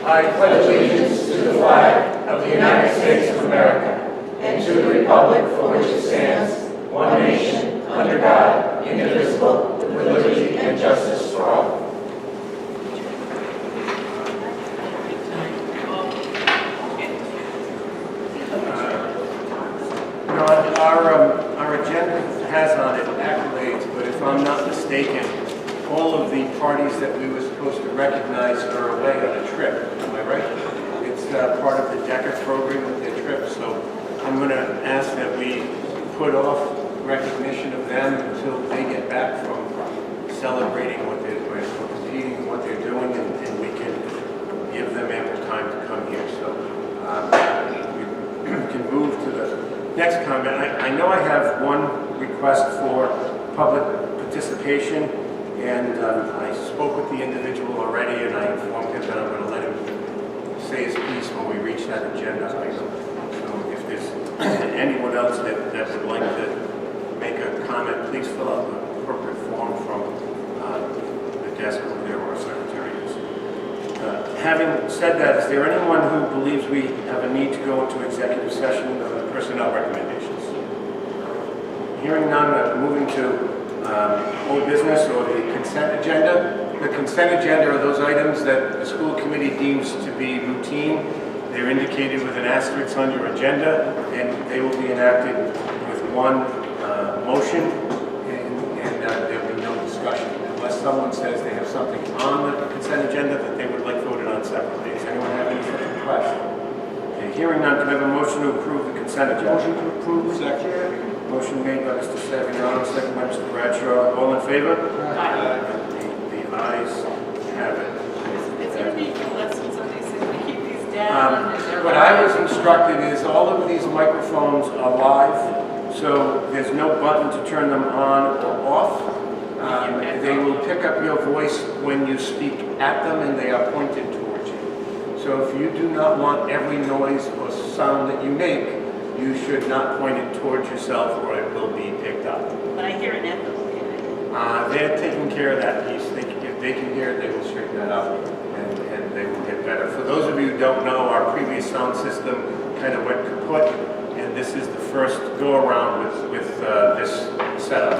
I pledge allegiance to the flag of the United States of America and to the republic for which it stands, one nation, under God, indivisible, with liberty and justice for all. Our agenda has on it accolades, but if I'm not mistaken, all of the parties that we were supposed to recognize are away on a trip. Am I right? It's part of the DECA program with their trip, so I'm going to ask that we put off recognition of them until they get back from celebrating what they're doing, competing in what they're doing, and we can give them ample time to come here. So we can move to the next comment. I know I have one request for public participation, and I spoke with the individual already, and I informed him that I'm going to let him say his piece when we reach that agenda item. So if there's anyone else that would like to make a comment, please fill out the appropriate form from the desk over there where our secretary is. Having said that, is there anyone who believes we have a need to go into executive session of personnel recommendations? Hearing none, moving to old business or the consent agenda. The consent agenda are those items that the school committee deems to be routine. They're indicated with an asterisk on your agenda, and they will be enacted with one motion, and there will be no discussion unless someone says they have something on the consent agenda that they would like voted on separately. Does anyone have any such request? Okay, hearing none, can I have a motion to approve the consent agenda? Motion to approve. Second. Motion made by Mr. Saviano, second by Mr. Bradshaw. All in favor? Aye. The ayes have it. Is there any lessons on these things? We keep these down. What I was instructed is all of these microphones are live, so there's no button to turn them on or off. They will pick up your voice when you speak at them, and they are pointed towards you. So if you do not want every noise or sound that you make, you should not point it towards yourself, or it will be picked up. But I hear an echo. They're taking care of that piece. If they can hear it, they will straighten that up, and they will get better. For those of you who don't know, our previous sound system kind of went kaput, and this is the first go-around with this setup.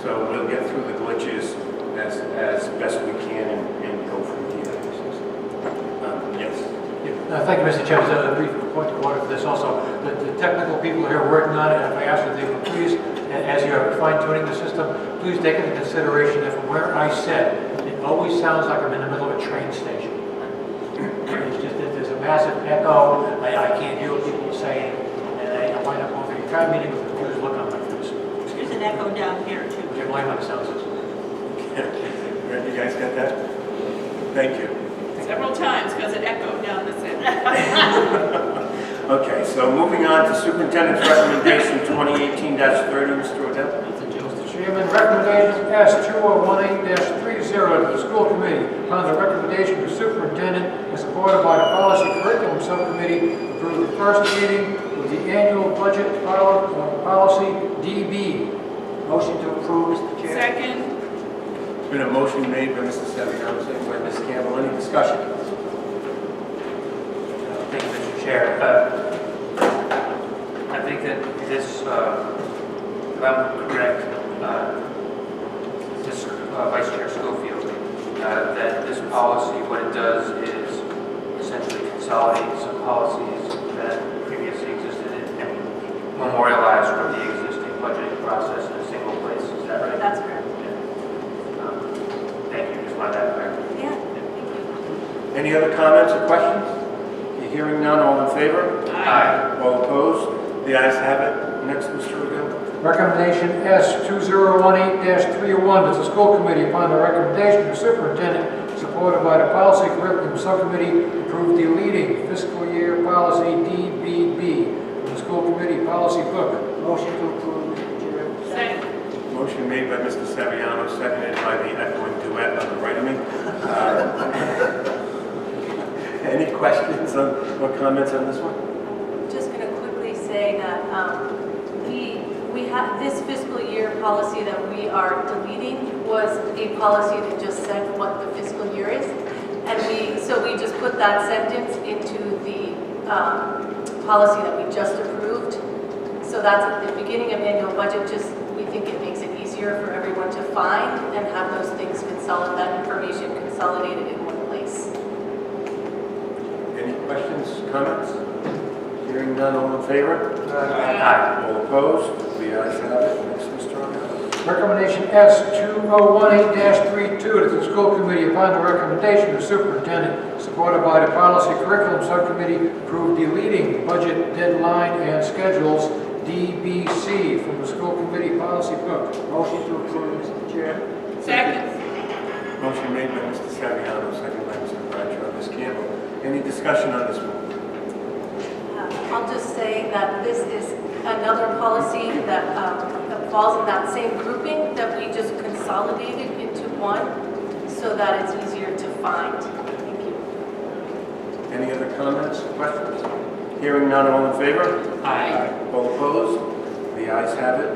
So we'll get through the glitches as best we can and go from here. Yes? Thank you, Mr. Chairman. A brief point of order for this also. The technical people here working on it, and if I ask that they would please, as you're fine-tuning the system, please take into consideration that from where I sit, it always sounds like I'm in the middle of a train station. It's just that there's a massive echo. I can't hear what people are saying, and I wind up going through your meeting with a confused look on my face. There's an echo down here, too. Which I blame on the sound system. You guys got that? Thank you. Several times because it echoed down this end. Okay, so moving on to Superintendent's Recommendation 2018-30, Mr. Odell. Mr. Chairman, recommendation S2018-30 to the school committee upon the recommendation of the superintendent and supported by the policy curriculum subcommittee approve the first reading of the annual budget policy DB. Motion to approve, Mr. Chair. Second. There's been a motion made by Mr. Saviano, second by Ms. Campbell. Any discussion? Thank you, Mr. Chair. I think that this, if I'm correct, this Vice Chair Schofield, that this policy, what it does is essentially consolidate some policies that previously existed and memorialize sort of the existing budgeting process in a single place. Is that right? That's correct. Thank you. Just wanted that back. Yeah. Thank you. Any other comments or questions? Hearing none, all in favor? Aye. All opposed? The ayes have it. Next, Mr. Odell. Recommendation S2018-301 to the school committee upon the recommendation of the superintendent supported by the policy curriculum subcommittee approve deleting fiscal year policy DBB from the school committee policy book. Motion to approve, Mr. Chair. Second. Motion made by Mr. Saviano, seconded by the echoing duet on the right of me. Any questions or comments on this one? I'm just going to quickly say that we have this fiscal year policy that we are deleting was a policy that just said what the fiscal year is, and we So we just put that sentence into the policy that we just approved. So that's at the beginning of annual budget, just, we think it makes it easier for everyone to find and have those things that information consolidated in one place. Any questions, comments? Hearing none, all in favor? Aye. All opposed? The ayes have it. Next, Mr. Arnett. Recommendation S2018-32, that the school committee, upon the recommendation of the superintendent, supported by the policy curriculum subcommittee, approve deleting budget deadline and schedules DBC from the school committee policy book. Motion to approve, Mr. Chair. Second. Motion made by Mr. Saviano, second by Mr. Bradshaw. Ms. Campbell, any discussion on this one? I'll just say that this is another policy that falls in that same grouping that we just consolidated into one so that it's easier to find. Thank you. Any other comments, questions? Hearing none, all in favor? Aye. All opposed? The ayes have it.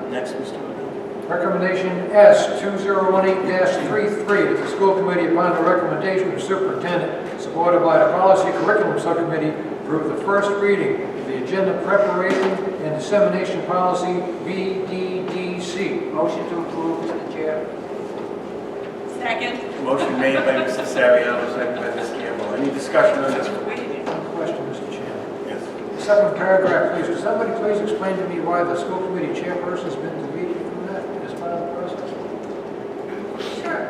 Next, Mr. Arnett. Recommendation S2018-33, that the school committee, upon the recommendation of the superintendent, supported by the policy curriculum subcommittee, approve the first reading of the agenda preparation and dissemination policy BDDC. Motion to approve, Mr. Chair. Second. Motion made by Mr. Saviano, second by Ms. Campbell. Any discussion on this one? Waiting. One question, Mr. Chairman. Yes. Second paragraph, please. Could somebody please explain to me why the school committee chairperson has been deleted from that as part of the process? Sure.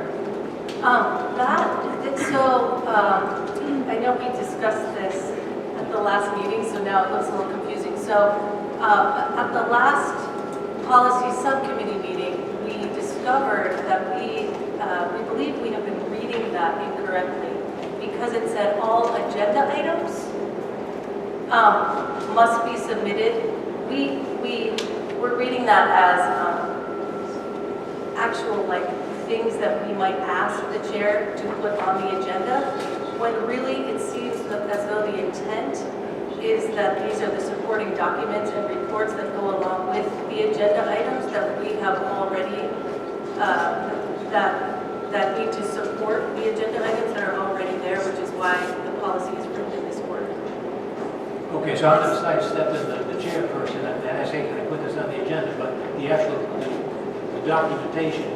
I know we discussed this at the last meeting, so now it looks a little confusing. So at the last policy subcommittee meeting, we discovered that we believe we have been reading that incorrectly because it said all agenda items must be submitted. We're reading that as actual things that we might ask the chair to put on the agenda, when really it seems as though the intent is that these are the supporting documents and reports that go along with the agenda items that we have already, that need to support the agenda items that are already there, which is why the policy is written in this order. Okay, so I'm just I stepped in the chairperson and I say, can I put this on the agenda? But the actual the documentation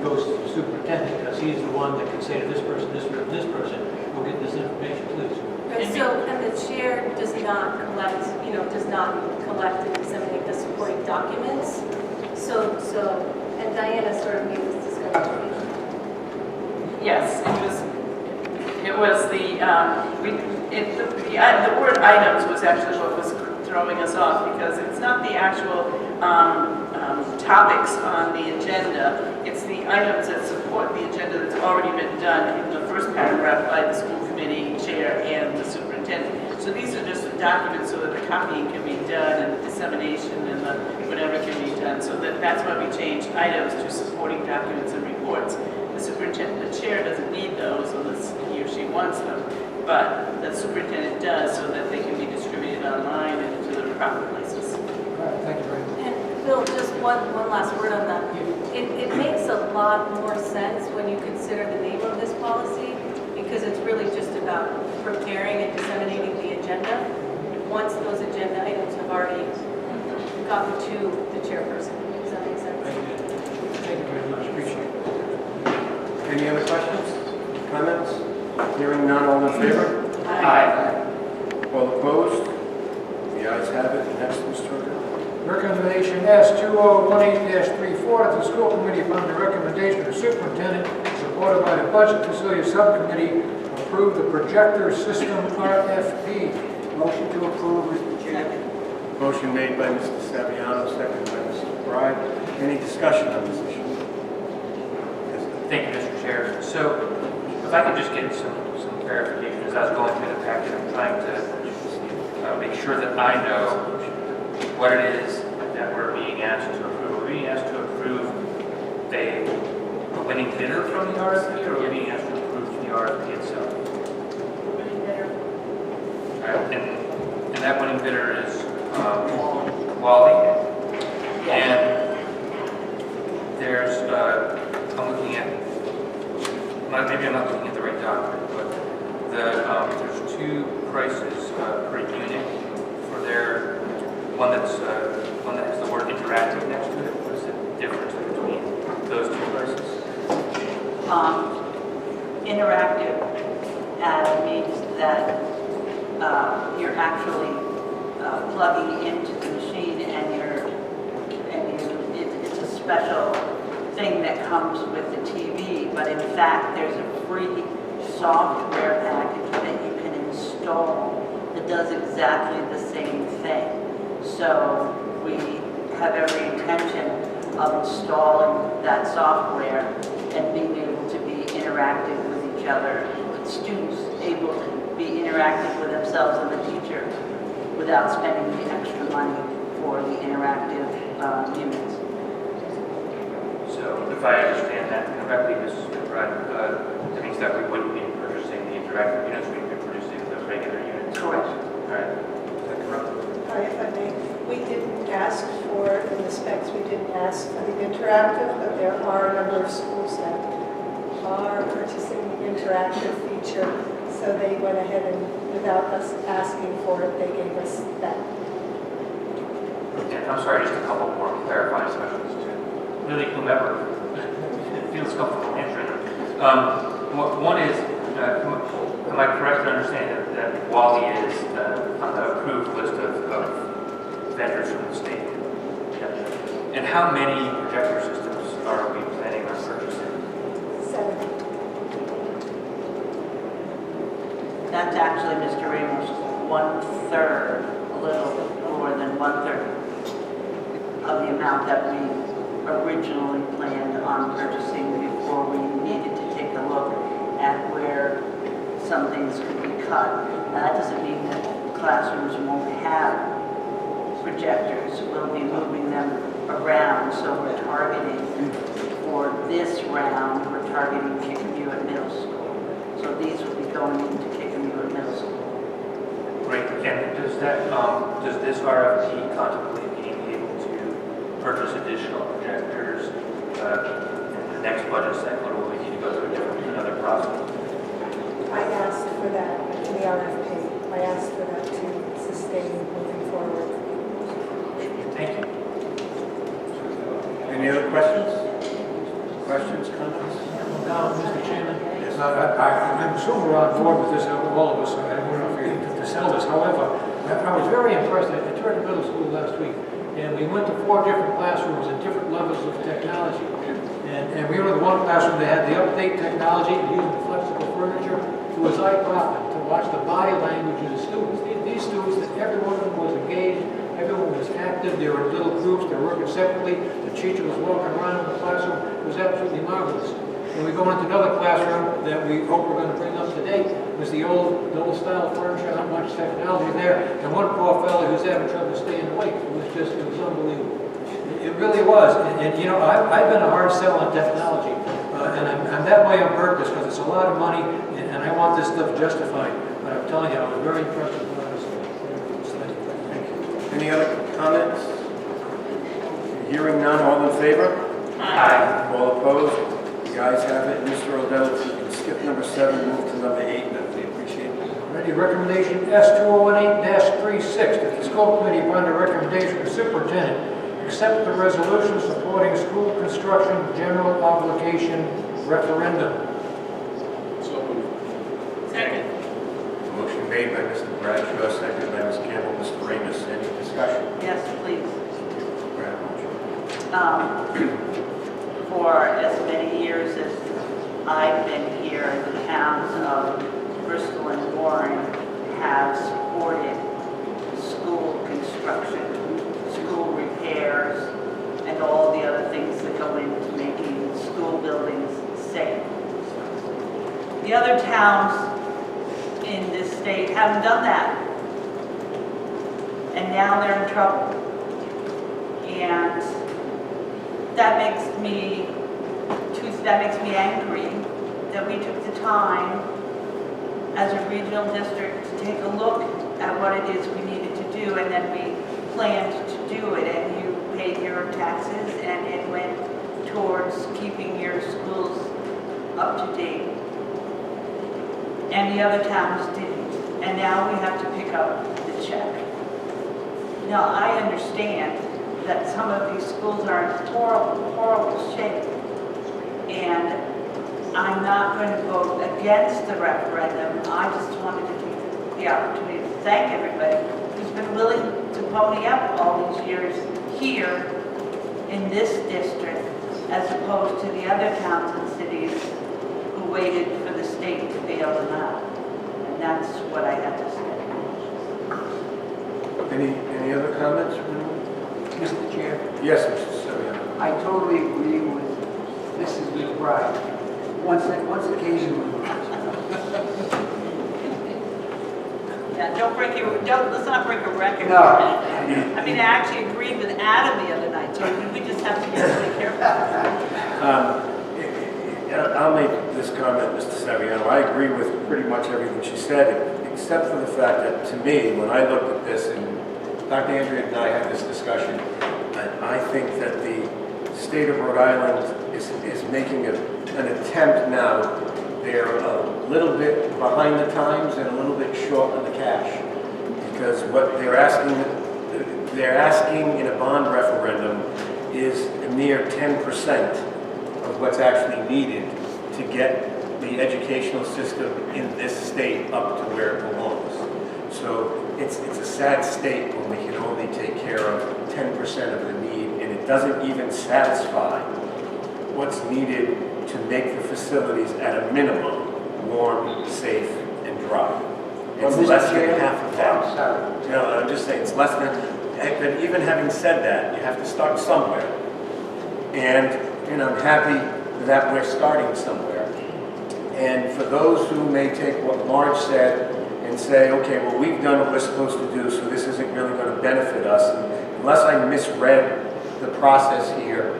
goes to the superintendent because he's the one that can say to this person, this person, go get this information, please. And the chair does not collect, and disseminate the supporting documents. And Diana sort of made this discovery. Yes, it was the word items was actually what was throwing us off because it's not the actual topics on the agenda. It's the items that support the agenda that's already been done in the first paragraph by the school committee chair and the superintendent. So these are just the documents so that the copying can be done and the dissemination and the whatever can be done. So that's why we changed items to supporting documents and reports. The superintendent, the chair doesn't need those unless he or she wants them, but the superintendent does so that they can be distributed online and to the proper places. All right, thank you very much. And Bill, just one last word on that. It makes a lot more sense when you consider the name of this policy because it's really just about preparing and disseminating the agenda once those agenda items have already gotten to the chairperson. Does that make sense? Thank you very much, appreciate it. Any other questions, comments? Hearing none, all in favor? Aye. All opposed? The ayes have it. Next, Mr. Arnett. Recommendation S2018-34, that the school committee, upon the recommendation of the superintendent, supported by the budget facility subcommittee, approve the projector system RFP. Motion to approve, Mr. Chair. Motion made by Mr. Saviano, second by Mr. Bride. Any discussion on this issue? Yes. Thank you, Mr. Chair. So if I could just get some clarification as I was going through the packet, I'm trying to make sure that I know what it is that we're being asked to approve. We're being asked to approve a winning bidder from the RFP, or we're being asked to approve the RFP itself? Winning bidder. All right, and that winning bidder is Wally. And there's, I'm looking at, maybe I'm not looking at the right document, but There's two prices per unit for their one that has the word interactive next to it. What is the difference between those two prices? Interactive means that you're actually plugging into the machine it's a special thing that comes with the TV, but in fact there's a free software package that you can install that does exactly the same thing. So we have every intention of installing that software and being able to be interactive with each other, with students able to be interactive with themselves and the teacher without spending the extra money for the interactive units. So if I understand that correctly, Mrs. McBride, that means that we wouldn't be purchasing the interactive units, we'd be purchasing the regular units. Correct. All right. Is that correct? If I may, we didn't ask for, in the specs, we didn't ask for the interactive, but there are a number of schools that are purchasing the interactive feature, so they went ahead and, without us asking for it, they gave us that. And I'm sorry, just a couple more clarifying questions to really whomever feels comfortable answering them. One is, am I correct in understanding that Wally is on the approved list of vendors from the state? Yeah. And how many projector systems are we planning on purchasing? 7. That's actually, Mr. Ramos, 1/3, a little more than 1/3 of the amount that we originally planned on purchasing before we needed to take a look at where some things could be cut. Now, that doesn't mean that classrooms won't have projectors. We'll be moving them around, so we're targeting for this round, we're targeting Kickamuit Middle School. So these will be going into Kickamuit Middle School. Great. And does this RFP contemplate being able to purchase additional projectors in the next budget cycle, or will we need to go through another process? I asked for that in the RFP. I asked for that to sustain moving forward. Thank you. Any other questions? Questions, comments? Mr. Chairman, I'm sure we're on board with this, all of us, I don't know if you to sell this. However, I was very impressed. I toured the middle school last week, and we went to 4 different classrooms and different levels of technology. And we were in the one classroom that had the update technology and using flexible furniture. It was eye-popping to watch the body language of the students. These students, every one of them was engaged, everyone was active, they were in little groups, they were working separately, the teacher was walking around in the classroom. It was absolutely marvelous. And we go into another classroom that we hope we're going to bring up to date. It was the old style furniture, not much technology there, and one poor fellow who's having trouble staying awake. It was unbelievable. It really was. And you know, I've been a hard sell on technology, and I'm that way on purpose because it's a lot of money, and I want this stuff justified. But I'm telling you, I was very impressed with what I saw. Thank you. Any other comments? Hearing none, all in favor? Aye. All opposed? The ayes have it. Mr. Odell, if you can skip number 7, move to number 8, that would be appreciated. Ready, recommendation S2018-36, that the school committee, upon the recommendation of the superintendent, accept the resolution supporting school construction general obligation referendum. Second. Motion made by Mr. Bradshaw, seconded by Ms. Campbell. Mr. Ramos, any discussion? Yes, please. Bradshaw. For as many years as I've been here, the towns of Bristol and Warren have supported school construction, school repairs, and all the other things that go into making school buildings safe. The other towns in this state haven't done that. And now they're in trouble. And that makes me angry that we took the time as a regional district to take a look at what it is we needed to do, and then we planned to do it, and you paid your taxes, and it went towards keeping your schools up to date. and the other towns didn't. And now we have to pick up the check. Now, I understand that some of these schools are in horrible, horrible shape. And I'm not going to vote against the referendum. I just wanted to take the opportunity to thank everybody who's been willing to pony up all these years here in this district, as opposed to the other towns and cities who waited for the state to bail them out. And that's what I have to say. Any other comments? Mr. Chair, Yes, Mr. Simeon. I totally agree with Mrs. McBride. Once occasionally. Yeah, let's not break a record. No. I mean, I actually agreed with Adam the other night, so we just have to be really careful. I'll make this comment, Mr. Saviano. I agree with pretty much everything she said, except for the fact that, to me, when I looked at this, and Dr. Andrea and I had this discussion, I think that the state of Rhode Island is making an attempt now. They're a little bit behind the times and a little bit short on the cash, because what they're asking in a bond referendum is a mere 10% of what's actually needed to get the educational system in this state up to where it belongs. So it's a sad state when we can only take care of 10% of the need, and it doesn't even satisfy what's needed to make the facilities at a minimum warm, safe, and dry. It's Well, Mr. less Chair, than half of that. I'm sorry. No, I'm just saying, it's less than, but even having said that, you have to start somewhere. And I'm happy that we're starting somewhere. And for those who may take what Marge said and say, okay, well, we've done what we're supposed to do, so this isn't really going to benefit us, unless I misread the process here,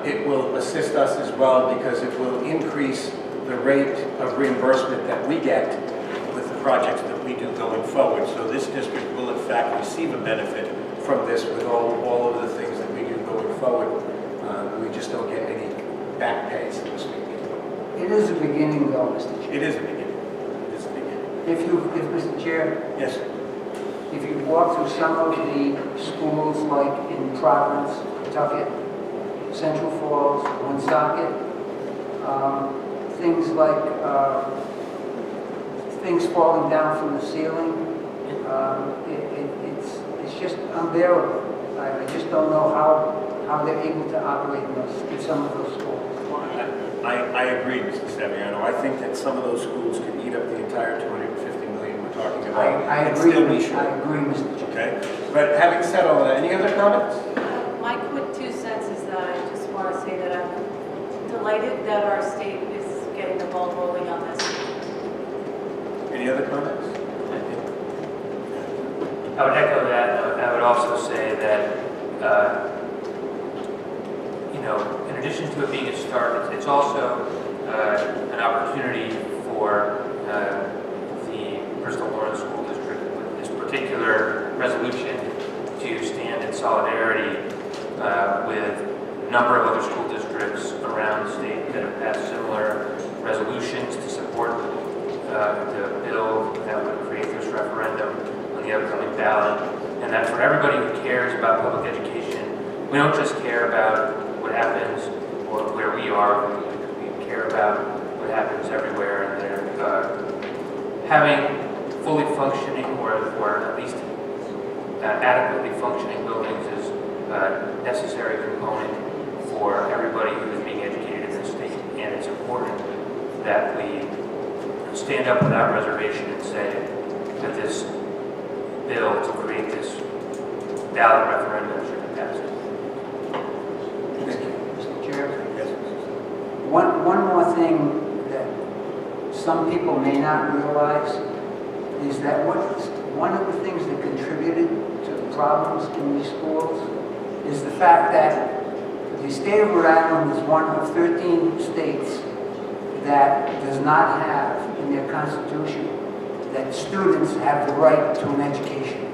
it will assist us as well, because it will increase the rate of reimbursement that we get with the projects that we do going forward. So this district will in fact receive a benefit from this with all of the things that we do going forward. We just don't get any back pay, so to speak. It is a beginning though, Mr. Chair. It is a beginning. It is a beginning. If Mr. Chair, Yes. if you walk through some of the schools like in Providence, Tucket, Central Falls, Woonsocket, things like things falling down from the ceiling, it's just unbearable. I just don't know how they're able to operate in some of those schools. I agree, Mr. Saviano. I think that some of those schools could eat up the entire $250 million we're talking about. I and agree, still be short. I agree, Mr. Chair. Okay? But having said all that, any other comments? My quick 2 cents is that I just want to say that I'm delighted that our state is getting the ball rolling on this. Any other comments? I would echo that. I would also say that, in addition to it being a start, it's also an opportunity for the Bristol Lawrence School District with this particular resolution to stand in solidarity with a number of other school districts around the state that have passed similar resolutions to support the bill that would create this referendum on the upcoming ballot, and that for everybody who cares about public education, we don't just care about what happens or where we are, we care about what happens everywhere, and they're having fully functioning or at least adequately functioning buildings is a necessary component for everybody who is being educated in this state, and it's important that we stand up without reservation and say that this bill to create this ballot referendum should be passed. Mr. Chair, Yes. one more thing that some people may not realize is that one of the things that contributed to the problems in these schools is the fact that the state of Rhode Island is one of 13 states that does not have in their constitution that students have the right to an education.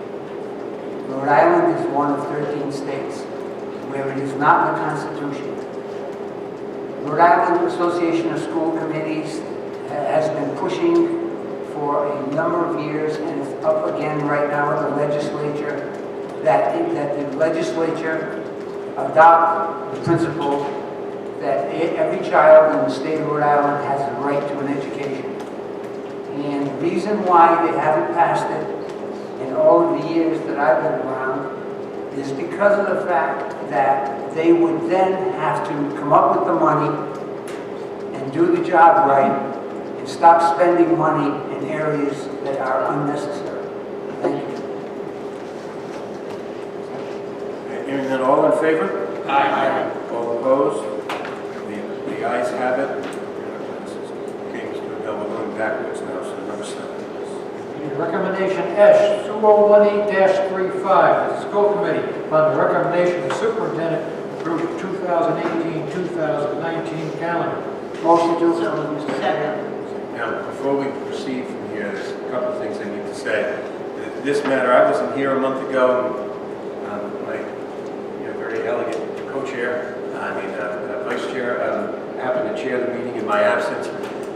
Rhode Island is one of 13 states where it is not in the Constitution. Rhode Island Association of School Committees has been pushing a number of years, and it's up again right now at the legislature, that the legislature adopt the principle that every child in the state of Rhode Island has a right to an education. And the reason why they haven't passed it in all of the years that I've been around is because of the fact that they would then have to come up with the money and do the job right and stop spending money in areas that are unnecessary. Thank you. Hearing none, all in favor? Aye. All opposed? The ayes have it. Okay, Mr. Bell, we're going backwards now, so number 7. Recommendation S, 2018-35, the school committee, on the recommendation of the superintendent, approve 2018-2019 calendar. Motion to approve, Mr. Chair. Now, before we proceed from here, there's a couple of things I need to say. This matter, I wasn't here a month ago, and my very elegant co-chair, vice chair, happened to chair the meeting in my absence,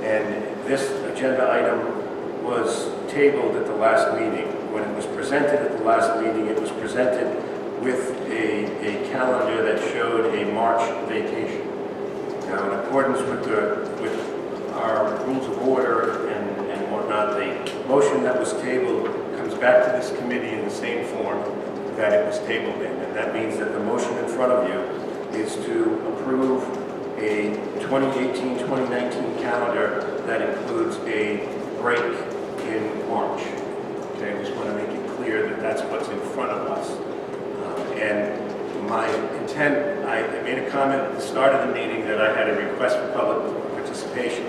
and this agenda item was tabled at the last meeting. When it was presented at the last meeting, it was presented with a calendar that showed a March vacation. Now, in accordance with our rules of order and whatnot, the motion that was tabled comes back to this committee in the same form that it was tabled in. And that means that the motion in front of you is to approve a 2018-2019 calendar that includes a break in March. Okay, I just want to make it clear that that's what's in front of us. And my intent, I made a comment at the start of the meeting that I had a request for public participation.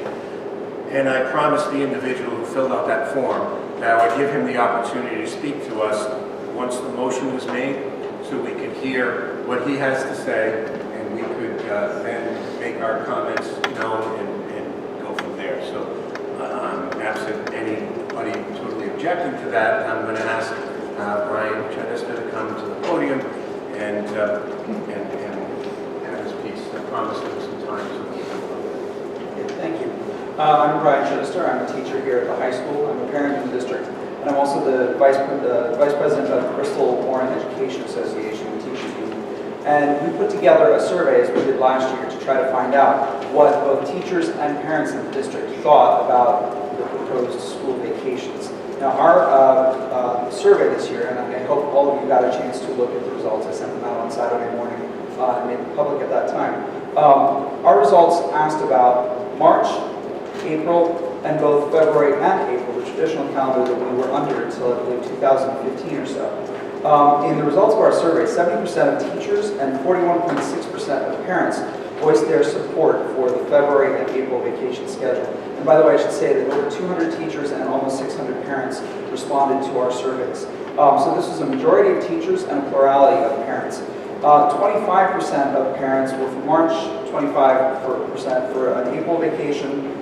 And I promised the individual who filled out that form that I would give him the opportunity to speak to us once the motion was made, so we could hear what he has to say, and we could then make our comments known and go from there. So absent anybody totally objecting to that, I'm going to ask Brian Chenister to come to the podium and have his piece. I promised him some time. So thank you. I'm Brian Chenister. I'm a teacher here at the high school. I'm a parent in the district, and I'm also the vice president of the Bristol Warren Education Association, the teachers union. And we put together a survey, as we did last year, to try to find out what both teachers and parents in the district thought about the proposed school vacations. Now, our survey this year, and I hope all of you got a chance to look at the results. I sent them out on Saturday morning and made them public at that time. Our results asked about March, April, and both February and April, the traditional calendar that we were under until I believe 2015 or so. In the results of our survey, 70% of teachers and 41.6% of parents voiced their support for the February and April vacation schedule. And by the way, I should say that over 200 teachers and almost 600 parents responded to our surveys. So this was a majority of teachers and a plurality of parents. 25% of parents were for March, 25% for an April vacation.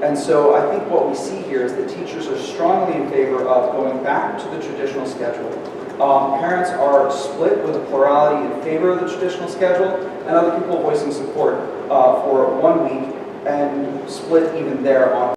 And so I think what we see here is that teachers are strongly in favor of going back to the traditional schedule. Parents are split with a plurality in favor of the traditional schedule, and other people voicing support for 1 week, and split even there on